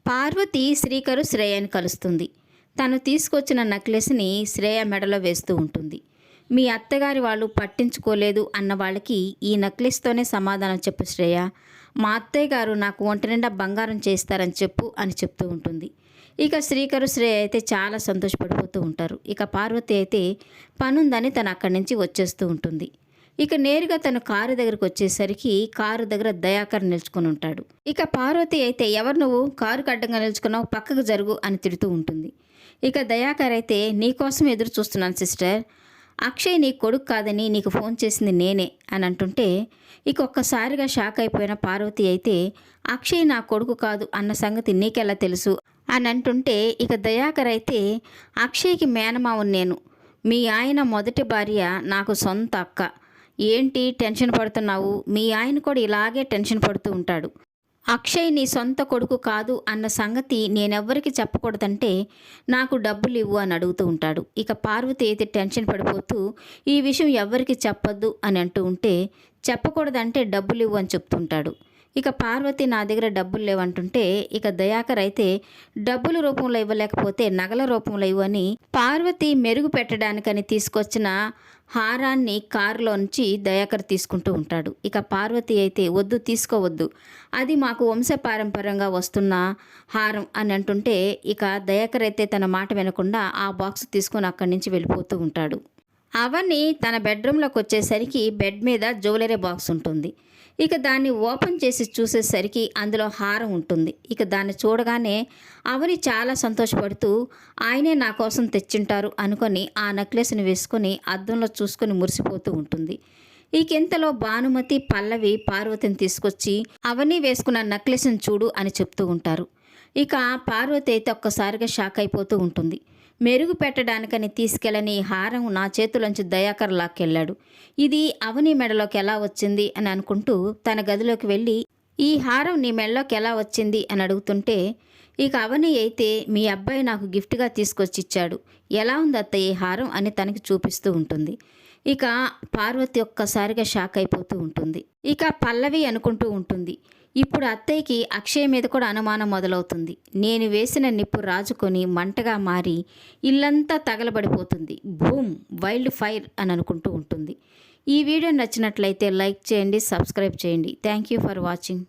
పార్వతి శ్రీకరు శ్రేయని కలుస్తుంది. తను తీసుకొచ్చిన నెక్లెస్ని శ్రేయ మెడలో వేస్తూ ఉంటుంది. మీ అత్తగారి వాళ్ళు పట్టించుకోలేదు అన్న వాళ్ళకి ఈ నెక్లెస్తోనే సమాధానం చెప్పు శ్రేయ. మా అత్తయ్య గారు నాకు ఒంటి నిండా బంగారం చేస్తారని చెప్పు అని చెప్తూ ఉంటుంది. ఇక శ్రీకరు శ్రేయ అయితే చాలా సంతోషపడిపోతూ ఉంటారు. ఇక పార్వతి అయితే పనుందని తను అక్కడి నుంచి వచ్చేస్తూ ఉంటుంది. ఇక నేరుగా తను కారు దగ్గరకు వచ్చేసరికి కారు దగ్గర దయాకర్ నిల్చుకొని ఉంటాడు. ఇక పార్వతి అయితే ఎవరు నువ్వు కారుకు అడ్డంగా నిల్చుకున్నావు, పక్కకు జరుగు అని తిడుతూ ఉంటుంది. ఇక దయాకర్ అయితే నీకోసం ఎదురు చూస్తున్నాను సిస్టర్, అక్షయ్ నీ కొడుకు కాదని నీకు ఫోన్ చేసింది నేనే అని అంటుంటే ఇక ఒక్కసారిగా షాక్ అయిపోయిన పార్వతి అయితే అక్షయ్ నా కొడుకు కాదు అన్న సంగతి నీకెలా తెలుసు అని అంటుంటే ఇక దయాకర్ అయితే అక్షయ్కి మేనమావును నేను, మీ ఆయన మొదటి భార్య నాకు సొంత అక్క, ఏంటి టెన్షన్ పడుతున్నావు, మీ ఆయన కూడా ఇలాగే టెన్షన్ పడుతూ ఉంటాడు, అక్షయ్ నీ సొంత కొడుకు కాదు అన్న సంగతి నేనెవ్వరికి చెప్పకూడదంటే నాకు డబ్బులు ఇవ్వు అని అడుగుతూ ఉంటాడు. ఇక పార్వతి అయితే టెన్షన్ పడిపోతూ ఈ విషయం ఎవ్వరికి చెప్పొద్దు అని అంటూ ఉంటే చెప్పకూడదంటే డబ్బులు ఇవ్వు అని చెప్తుంటాడు. ఇక పార్వతి నా దగ్గర డబ్బులు లేవంటుంటే ఇక దయాకర్ అయితే డబ్బుల రూపంలో ఇవ్వలేకపోతే నగల రూపంలో ఇవ్వని పార్వతి మెరుగు పెట్టడానికని తీసుకొచ్చిన హారాన్ని కారులోంచి దయాకర్ తీసుకుంటూ ఉంటాడు. ఇక పార్వతి అయితే వద్దు తీసుకోవద్దు, అది మాకు వంశపారంపర్యంగా వస్తున్న హారం అని అంటుంటే ఇక దయాకర్ అయితే తన మాట వినకుండా ఆ బాక్స్ తీసుకొని అక్కడి నుంచి వెళ్ళిపోతూ ఉంటాడు. అవన్నీ తన బెడ్రూమ్లోకి వచ్చేసరికి బెడ్ మీద జ్యువెలరీ బాక్స్ ఉంటుంది. ఇక దాన్ని ఓపెన్ చేసి చూసేసరికి అందులో హారం ఉంటుంది. ఇక దాన్ని చూడగానే అవని చాలా సంతోషపడుతూ ఆయనే నా కోసం తెచ్చింటారు అనుకొని ఆ నెక్లెస్ని వేసుకొని అద్దంలో చూసుకొని మురిసిపోతూ ఉంటుంది. ఇంతలో భానుమతి పల్లవి పార్వతిని తీసుకొచ్చి అవని వేసుకున్న నెక్లెస్ని చూడు అని చెప్తూ ఉంటారు. ఇక పార్వతి అయితే ఒక్కసారిగా షాక్ అయిపోతూ ఉంటుంది. మెరుగు పెట్టడానికని తీసుకెళ్ళని హారం నా చేతులోంచి దయాకర్ లాక్కెళ్ళాడు, ఇది అవని మెడలోకి ఎలా వచ్చింది అని అనుకుంటూ తన గదిలోకి వెళ్ళి ఈ హారం నీ మెడలోకి ఎలా వచ్చింది అని అడుగుతుంటే ఇక అవని అయితే మీ అబ్బాయి నాకు గిఫ్ట్గా తీసుకొచ్చి ఇచ్చాడు, ఎలా ఉంది అత్తయ్య ఈ హారం అని తనకి చూపిస్తూ ఉంటుంది. ఇక పార్వతి ఒక్కసారిగా షాక్ అయిపోతూ ఉంటుంది. ఇక పల్లవి అనుకుంటూ ఉంటుంది, ఇప్పుడు అత్తయ్యకి అక్షయ్ మీద కూడా అనుమానం మొదలవుతుంది, నేను వేసిన నిప్పు రాజుకొని మంటగా మారి ఇల్లంతా తగలబడిపోతుంది, బూమ్ వైల్డ్ ఫైర్ అని అనుకుంటూ ఉంటుంది. ఈ వీడియో నచ్చినట్లయితే లైక్ చేయండి, సబ్స్క్రైబ్ చేయండి. Thank you for watching.